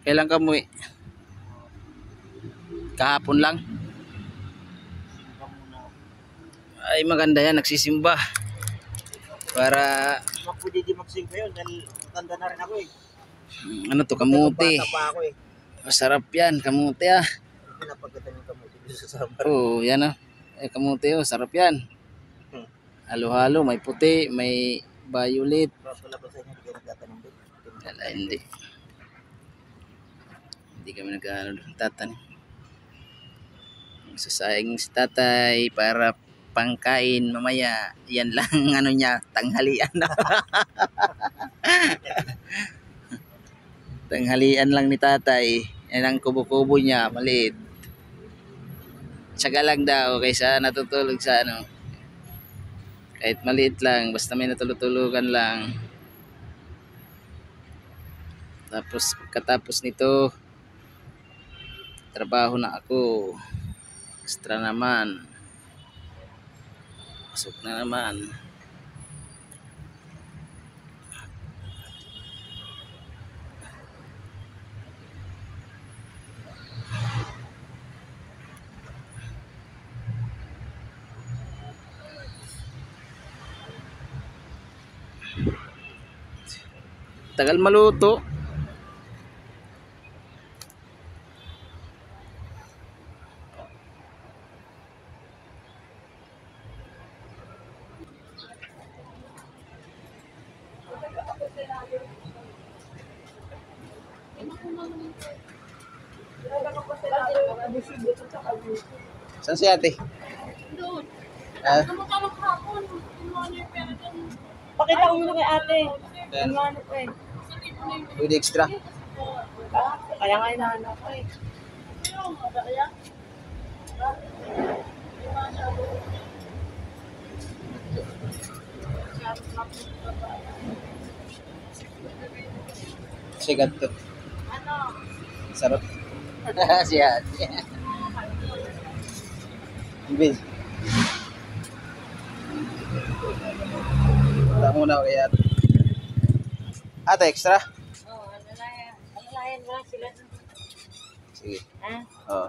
Kailan ka umuwi? Kahapon lang. Ay maganda yan, nagsisimba. Para Pwede di magsimba yun dahil matanda na rin ako eh. ano to, kamuti. Bata pa ako eh. Masarap yan, kamuti ah. Pinapagatan yung kamuti dito sa Samar. Oo, yan ah. Kamuti oh, sarap yan. Halo-halo, may puti, may violet. Wala ba sa inyo hindi kayo nagtatanong din? Wala, hindi. Hindi kami nagtatanim. Sasayang si tatay para pangkain mamaya. Yan lang ano niya, tanghalian na. Tanghalian lang ni tatay. Yan ang kubo-kubo niya, maliit. Tsaga lang daw kaysa natutulog sa ano. Kahit maliit lang, basta may natulog-tulugan lang. Tapos pagkatapos nito, trabaho na ako. Extra naman. Pasok na naman. Tagal maluto. Saan si ate? Doon. Ah, Kamukha hapon. Kinuha niya yung pera dyan. Pakita ko muna kay ate. yan. Ano ko eh. Sa tipo na yung Pwede extra. Kaya nga inahanap ko eh. kaya. Sigat to. Ano? Sarap. Si ate. Ibig. Wala muna ako kay ate. Ate, extra? Oo, alalayan. Alalayan mo lang sila. Sige. Ha? Oo.